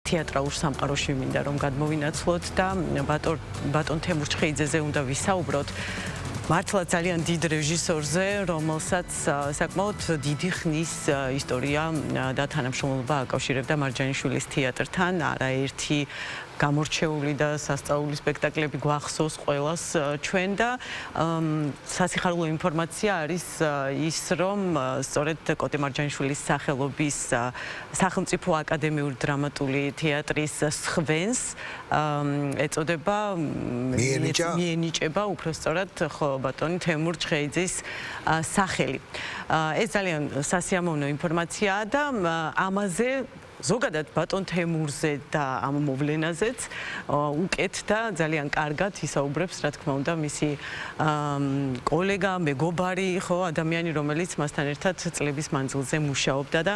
თეატრალურ სამყაროში მინდა რომ გადმოვინაცვლოთ და ბატონ თემურ ჩხეიძეზე უნდა ვისაუბროთ. მართლა ძალიან დიდ რეჟისორზე, რომელსაც საკმაოდ დიდი ხნის ისტორია და თანამშრომლობა აკავშირებდა მარჯანიშვილის თეატრთან, არაერთი გამორჩეული და სასწაული სპექტაკლები გვახსოვს ყველას ჩვენ და სასიხარულო ინფორმაცია არის ის, რომ სწორედ კოტე მარჯანიშვილის სახელობის სახელმწიფო აკადემიური დრამატული თეატრის სხვენს ეწოდება მიენიჭება უბრალოდ ხო ბატონი თემურ ჩხეიძის სახელი. ეს ძალიან სასიამოვნო ინფორმაციაა და ამაზე ზოგადად ბატონ თემურზე და ამ მოვლენაზეც უკეთ და ძალიან კარგად ისაუბრებს, რა თქმა უნდა, მისი კოლეგა, მეგობარი, ხო, ადამიანი, რომელიც მასთან ერთად წლების მანძილზე მუშაობდა და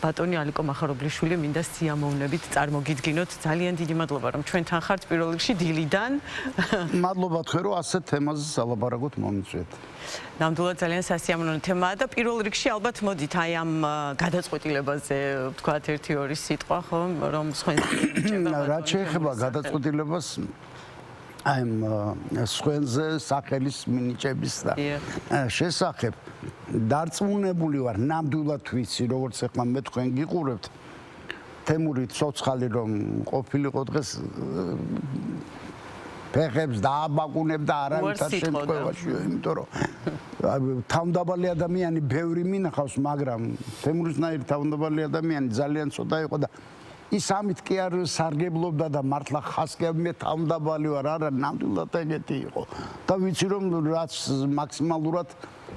ბატონი ალიკო მახარობლიშვილი მინდა სიამოვნებით წარმოგიდგინოთ. ძალიან დიდი მადლობა, რომ ჩვენთან ხართ პირველ რიგში დილიდან. მადლობა თქვენ, რომ ასეთ თემაზე სალაპარაკოთ მომიწვიეთ. ნამდვილად ძალიან სასიამოვნო თემაა და პირველ რიგში ალბათ მოდით აი ამ გადაწყვეტილებაზე ვთქვათ ერთი-ორი სიტყვა ხო რომ სხვენს რაც შეეხება გადაწყვეტილებას აი სხვენზე სახელის მინიჭების და შესახებ დარწმუნებული ვარ ნამდვილად ვიცი როგორც ახლა მე თქვენ გიყურებთ თემური ცოცხალი რომ ყოფილიყო დღეს ფეხებს დააბაკუნებდა არავითარ შემთხვევაში, იმიტომ რომ თავმდაბალი ადამიანი ბევრი მინახავს, მაგრამ თემურისნაირი თავმდაბალი ადამიანი ძალიან ცოტა იყო და ის ამით კი არ სარგებლობდა და მართლა ხასკებმე თავმდაბალი ვარ, არა, ნამდვილად ეგეთი იყო. და ვიცი რომ რაც მაქსიმალურად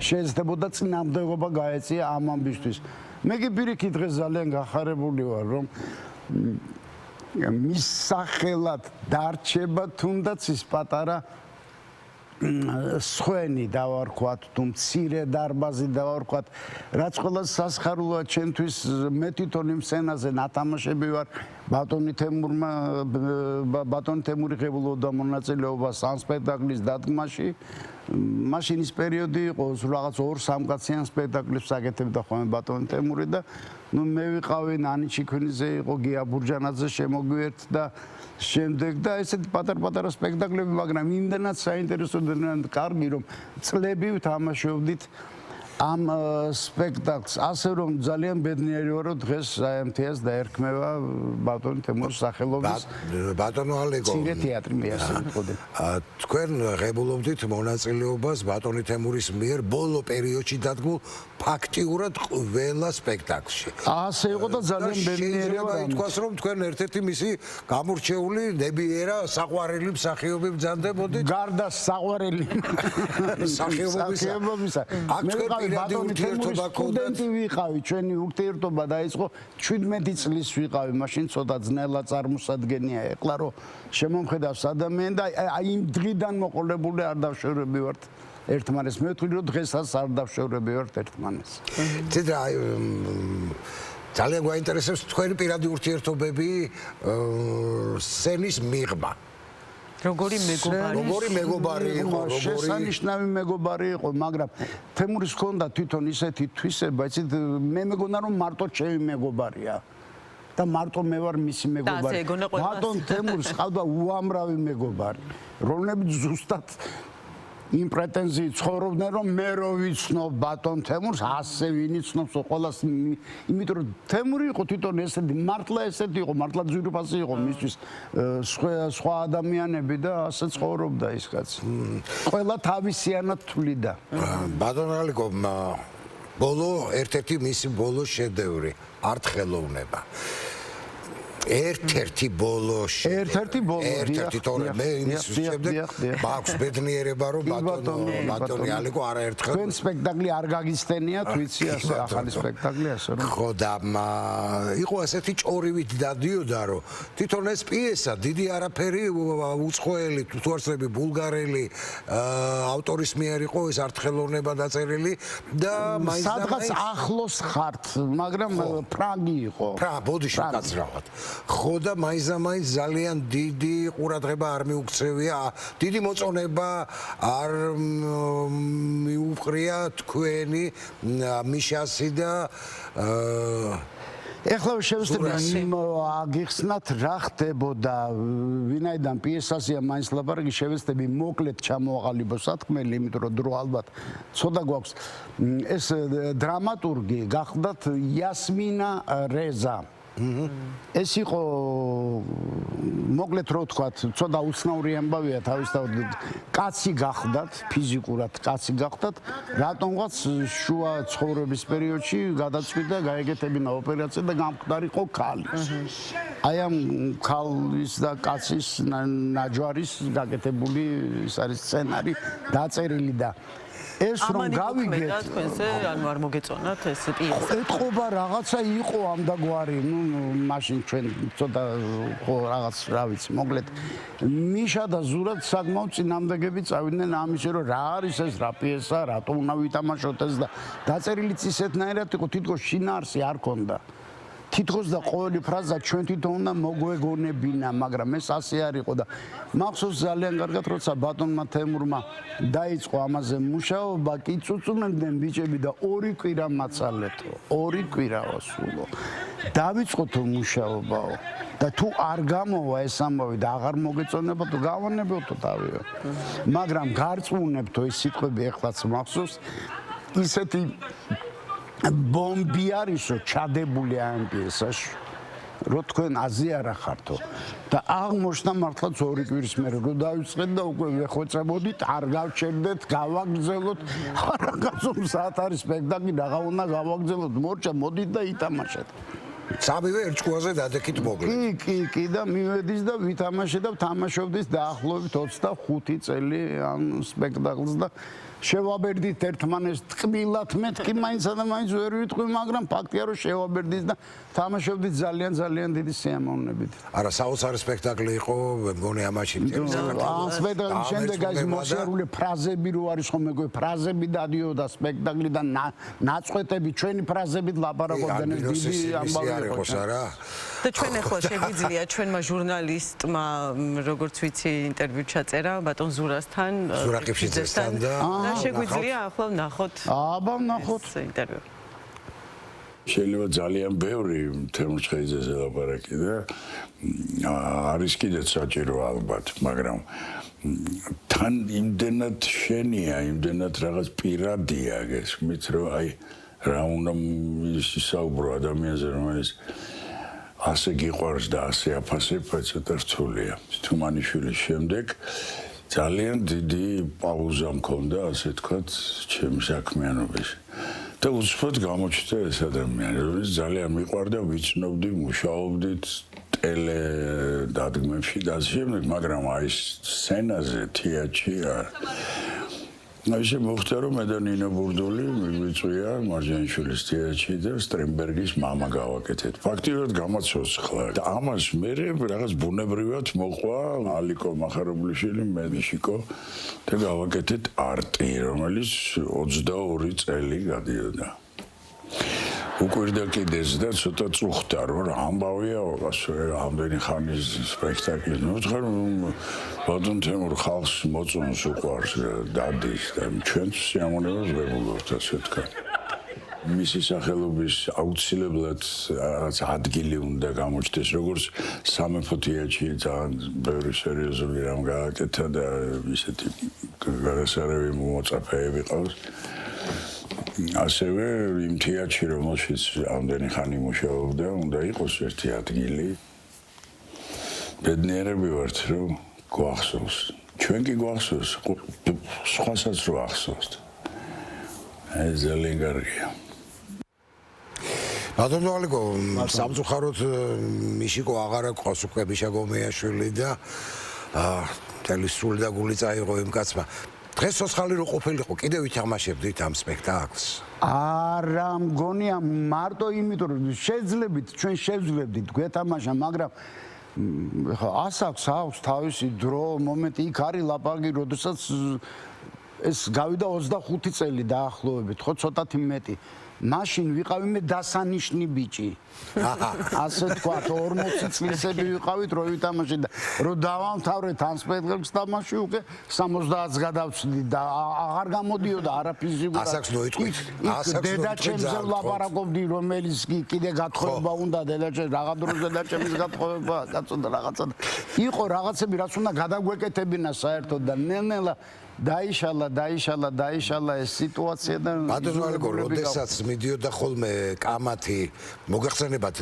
შეეცდებოდა წინამდებობა გაეწია ამ ამბისთვის. მე კი პირიქით დღეს ძალიან გახარებული ვარ, რომ მის სახელად დარჩება თუნდაც ის პატარა სხვენი დავარქვათ თუ მცირე დარბაზი დავარქვათ რაც ყველა სასიხარულოა ჩემთვის მე თვითონ იმ სცენაზე ნათამაშები ვარ ბატონი თემური ღებულობდა მონაწილეობას ამ სპექტაკლის დადგმაში მაშინ ის პერიოდი იყო რაღაც 2-3 კაციან სპექტაკლებს აკეთებდა ხოლმე ბატონი თემური და ნუ მე ვიყავი ნანი ჩიქვინიძე იყო გია ბურჯანაძე შემოგვიერთ და შემდეგ და ესეთი პატარ-პატარა სპექტაკლები მაგრამ იმდენად საინტერესო და კარგი რომ წლები ვთამაშობდით ამ სპექტაკლს ასე რომ ძალიან ბედნიერი ვარ რომ დღეს AMT-ს დაერქმევა ბატონი თემურის სახელობის ბატონო ალეკო მცირე თეატრი მე ასე ვიტყოდი თქვენ ღებულობდით მონაწილეობას ბატონი თემურის მიერ ბოლო პერიოდში დადგმულ ფაქტიურად ყველა სპექტაკლში ასე იყო და ძალიან ბედნიერი ვარ ითქვას რომ თქვენ ერთ-ერთი მისი გამორჩეული ნებიერა საყვარელი მსახიობი ბრძანდებოდით გარდა საყვარელი მსახიობისა აქ თქვენ ბატონი თემურის სტუდენტი ვიყავი, ჩვენი ურთიერთობა დაიწყო 17 წლის ვიყავი, მაშინ ცოტა ძნელა წარმოსადგენია ეხლა რომ შემომხედავს ადამიანი და აი იმ დღიდან მოყოლებული არ დავშორები ვართ ერთმანეთს. მე ვთვლი რომ დღესაც არ დავშორები ვართ ერთმანეთს. ცედა ძალიან გვაინტერესებს თქვენი პირადი ურთიერთობები სცენის მიღმა. როგორი მეგობარი იყო, შესანიშნავი მეგობარი იყო, მაგრამ თემურის ჰქონდა თვითონ ისეთი თვისება, იცით, მე მეგონა რომ მარტო ჩემი მეგობარია და მარტო მე ვარ მისი მეგობარი. ბატონ თემურს ყავდა უამრავი მეგობარი, რომლებიც ზუსტად იმ პრეტენზიით ცხოვრობდნენ რომ მე რო ვიცნობ ბატონ თემურს ასე ვინიცნობს ყველას იმიტომ რომ თემური იყო თვითონ ესეთი მართლა ესეთი იყო მართლა ძვირფასი იყო მისთვის სხვა ადამიანები და ასე ცხოვრობდა ის კაცი ყველა თავისიანად თვლიდა ბატონ ალიკო ბოლო ერთ-ერთი მისი ბოლო შედევრი არტ-ხელოვნება ერთ-ერთი ბოლო თორე მე იმის შემდეგ მაქვს ბედნიერება რომ ბატონი ალიკო არაერთხელ თქვენ სპექტაკლი არ გაგისცენიათ ვიცი ასე ახალი სპექტაკლი ასე რომ ხო და იყო ასეთი ჭორივით დადიოდა რომ თვითონ ეს პიესა დიდი არაფერი უცხოელი თუარსები ბულგარელი ავტორის მიერ იყო ეს არტ-ხელოვნება დაწერილი და სადღაც ახლოს ხართ მაგრამ ფრანგი იყო ბოდიში გაცრავად ხო და მაინც ძალიან დიდი ყურადღება არ მიუქცევია, დიდი მოწონება არ მიუყრია თქვენი მიშასი და ეხლა შევსწრები აგიხსნათ რა ხდებოდა ვინაიდან პიესაზეა მაინც ლაპარაკი შევსწრები მოკლედ ჩამოაყალიბო სათქმელი იმიტომ რომ დრო ალბათ ცოტა გვაქვს ეს დრამატურგი გახდათ იასმინა რეზა ეს იყო მოკლედ რო ვთქვათ ცოტა უცნაური ამბავია თავისთავად კაცი გახდათ ფიზიკურად კაცი გახდათ რატომღაც შუა ცხოვრების პერიოდში გადაწყვიტა გაეკეთებინა ოპერაცია და გამკვდარიყო ქალი აი ამ ქალის და კაცის ნაჯვარის გაკეთებული ის არის სცენარი დაწერილი და ეს რომ გავიგეთ თქვენზე ანუ არ მოგეწონათ ეს პიესა ეთყობა რაღაცა იყო ამ დაგვარი მაშინ ჩვენ ცოტა ხო რაღაც რა ვიცი მოკლედ მიშა და ზურად საკმაოდ წინამდებები წავიდნენ ამის რომ რა არის ეს რა პიესა რატომ უნდა ვითამაშოთ ეს და დაწერილიც ისეთნაირად იყო თითქოს შინაარსი არ ქონდა თითქოს და ყოველი ფრაზა ჩვენ თვითონ უნდა მოგვეგონებინა მაგრამ ეს ასე არ იყო და მახსოვს ძალიან კარგად როცა ბატონმა თემურმა დაიწყო ამაზე მუშაობა კი წუწუნებდნენ ბიჭები და 2 კვირა მაცალეთო 2 კვირაო სულო დავიწყოთ მუშაობაო და თუ არ გამოვა ეს ამბავი და აღარ მოგეწონებათ გავანებოთო თავიო მაგრამ გარწმუნებთო ეს სიტყვები ეხლაც მახსოვს ისეთი ბომბი არისო ჩადებული ამ პიესაში რო თქვენ აზიარა ხართო და აღმოჩნდა მართლაც 2 კვირის მერე რო დავიწყეთ და უკვე ვეხვეწებოდით არ გავჩერდეთ გავაგზელოთ რაღაცა საათ არის სპექტაკლი რაღა უნდა გავაგზელოთ მორჩა მოდით და ითამაშეთ სამივე ერთ ჭკუაზე დადექით მოკლედ კი და მივედის და ვითამაშე და ვთამაშობდით დაახლოებით 25 წელი ამ სპექტაკლს და შევაბერდით ერთმანეს ტკბილად მეთქი მაინცა და მაინც ვერ ვიტყვი მაგრამ ფაქტია რომ შევაბერდით და თამაშობდით ძალიან დიდი სიამოვნებით არა საოცარი სპექტაკლი იყო მე მგონი ამაში ამ სპექტაკლის შემდეგ აი მოსიარული ფრაზები რო არის ხომ მეგო ფრაზები დადიოდა სპექტაკლი და ნაწყვეტები ჩვენი ფრაზებით ლაპარაკობდნენ ეს დიდი ამბავი იყო რა და ჩვენ ახლა შეგვიძლია ჩვენმა ჟურნალისტმა როგორც ვიცი ინტერვიუ ჩაწერა ბატონ ზურასთან ზურაკიფშიძესთან და შეგვიძლია ახლა ვნახოთ აბა ვნახოთ ინტერვიუ შეიძლება ძალიან ბევრი თემურჩხეიძეზე ლაპარაკი და არის კიდეც საჭირო ალბათ მაგრამ თან იმდენად შენია იმდენად რაღაც პირადია გესმით რომ აი რა უნდა ისაუბრო ადამიანზე რომელიც ასე გიყვარს და ასე აფასება ცოტა რთულია თუმანიშვილის შემდეგ ძალიან დიდი პაუზა მქონდა ასე თქვათ ჩემი საქმიანობაში და უცბად გამოჩნდა ეს ადამიანი რომელიც ძალიან მიყვარდა ვიცნობდი მუშაობდით ტელე დადგმებში და ასე შემდეგ მაგრამ აი სცენაზე თეატრში ისე მოხდა რომ მე და ნინო ბურდული მიგვიწვია მარჯანიშვილის თეატრში და სტრენბერგის მამა გავაკეთეთ. ფაქტიურად გამოცოს ხლა და ამას მე რაღაც ბუნებრივად მოყვა ალიკო მახარობლიშვილი მე მიშიკო და გავაკეთეთ არტი რომელიც 22 წელი გადიოდა. Ukurda კიდეს და ცოტა წუხდა რომ რა ამბავია ამდენი ხანის სპექტაკლი ნუ ხარ ბატონ თემურ ხალხს მოწონს უყვარს დადის და ჩვენც სიამოვნებას ვებულობთ ასე თქვა მისი სახელობის აუცილებლად რაღაც ადგილი უნდა გამოჩნდეს როგორც სამეფო თეატრში ძალიან ბევრი სერიოზული რამ გააკეთა და ისეთი გადასარევი მოწაფეები ყავს ასევე იმ თეატრში რომელშიც ამდენი ხანი მუშაობდა უნდა იყოს ერთი ადგილი ბედნიერები ვართ რომ გვახსოვს ჩვენ კი გვახსოვს სხვასაც რო ახსოვს ეს ძალიან კარგია ბატონო ალიკო სამწუხაროდ მიშიკო აღარ აქვს უკვე ბიშაგომეაშვილი და თელი სული და გული წაიღო იმ კაცმა დღეს სოცხალი რო ყოფილიყო კიდევ ვითამაშებდით ამ სპექტაკლს არა მგონია მარტო იმიტომ რომ შეძლებთ ჩვენ შევძლებდით გვეთამაშა მაგრამ ხა ასაკს აქვს თავისი დრო მომენტი იქ არის ლაპარაკი როდესაც ეს გავიდა 25 წელი დაახლოებით, ხო, ცოტათი მეტი. მაშინ ვიყავი მე დასანიშნი ბიჭი. ასე თქვა, 40 წლისები ვიყავით, რო ვითამაშე და რო დავამთავრე თანსპეტლებს თამაში უკვე 70-ს გადავწვდი და აღარ გამოდიოდა არა ფიზიკურად. ასაკს ნოიტყვით. დედაჩემზე ვლაპარაკობდი, რომელიც კიდე გათხოვება უნდა დედაჩემს, რაღა დროს დედაჩემის გათხოვება, კაცო და რაღაცა. იყო რაღაცები, რაც უნდა გადაგვეკეთებინა საერთოდ და ნელ-ნელა დაიშალა ეს სიტუაცია და ბატონო ალგო, როდესაც მიდიოდა ხოლმე კამათი, მოგახსენებათ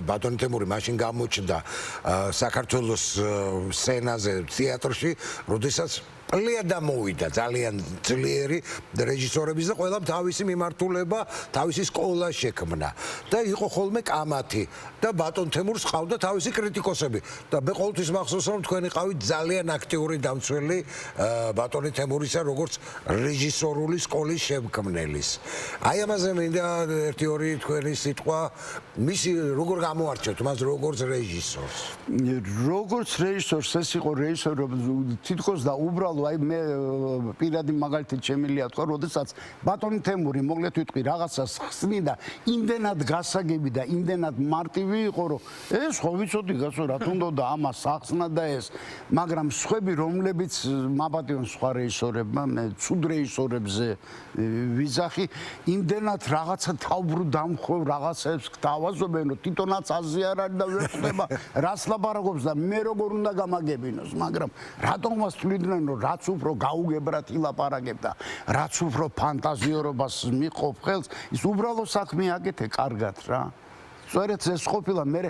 ბატონი თემური მაშინ გამოჩნდა საქართველოს სცენაზე, თეატრში, როდესაც პლია დამოვიდა ძალიან ძლიერი რეჟისორების და ყველამ თავისი მიმართულება, თავისი სკოლა შექმნა და იყო ხოლმე კამათი და ბატონ თემურს ყავდა თავისი კრიტიკოსები და მე ყოველთვის მახსოვს რომ თქვენ იყავით ძალიან აქტიური დამცველი ბატონი თემურისა როგორც რეჟისორული სკოლის შემქმნელის. აი ამაზე მინდა ერთი-ორი თქვენი სიტყვა მისი როგორ გამოარჩევთ მას როგორც რეჟისორს. როგორც რეჟისორს ეს იყო რეჟისორი თითქოს და უბრალოდ აი მე პირადი მაგალითად შემიძლია თქვა, როდესაც ბატონი თემური მოკლედ ვიტყვი რაღაცას ხსნიდა, იმდენად გასაგები და იმდენად მარტივი იყო, რომ ეს ხო ვიცოდი გასო რა თუნდოდა ამას ახსნა და ეს, მაგრამ სხვები რომლებიც მაპატიონ სხვა რეჟისორებმა, მე ცუდ რეჟისორებზე ვიზახი, იმდენად რაღაცა თავბრუ დამხვევ რაღაცებს გთავაზობენ, რომ თვითონაც აზრი არ არის და ვერ ხდება რას ლაპარაკობს და მე როგორ უნდა გამაგებინოს, მაგრამ რატომაც თვლიდნენ, რომ რაც უფრო გაუგებრად ილაპარაკებდა, რაც უფრო ფანტაზიორობას მიყოფ ხელს, ის უბრალოდ საქმე აკეთე კარგად რა. სწორედ ეს ყოფილა მე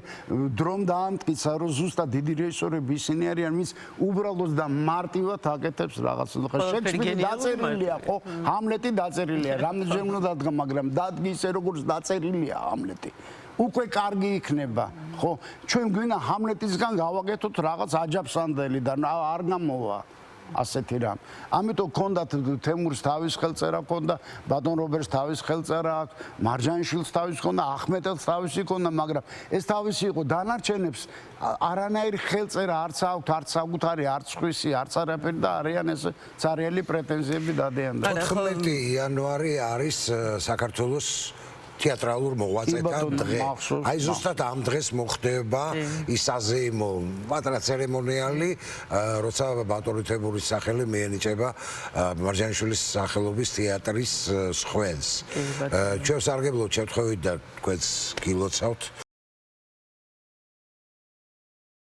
დრომ დაამტკიცა, რომ ზუსტად დიდი რეჟისორები ისინი არიან, ვინც უბრალოდ და მარტივად აკეთებს რაღაცას. ხო, შექსპირი დაწერილია, ხო, ჰამლეტი დაწერილია, რამდენჯერ უნდა დადგა, მაგრამ დადგი ისე როგორც დაწერილია ჰამლეტი. უკვე კარგი იქნება, ხო? ჩვენ გვინდა ჰამლეტისგან გავაკეთოთ რაღაც აჯაფსანდელი და არ გამოვა. ასეთი რამ. ამიტომ ქონდათ თემურს თავის ხელწერა ქონდა, ბატონ რობერტს თავის ხელწერა აქვს, მარჯანიშვილს თავის ქონდა, ახმეტელს თავისი ქონდა, მაგრამ ეს თავისი იყო დანარჩენებს არანაირი ხელწერა არც აქვთ, არც საკუთარი, არც სხვისი, არც არაფერი და არიან ეს ცარიელი პრეტენზიები დადიან. 14 იანვარი არის საქართველოს თეატრალურ მოღვაწეთა დღე. აი ზუსტად ამ დღეს მოხდება ის საზეიმო პატარა ცერემონიალი, როცა ბატონი თემურის სახელი მიენიჭება მარჯანიშვილის სახელობის თეატრის სხვენს. ჩვენ სარგებლობთ შევთხოვით და თქვენს გილოცავთ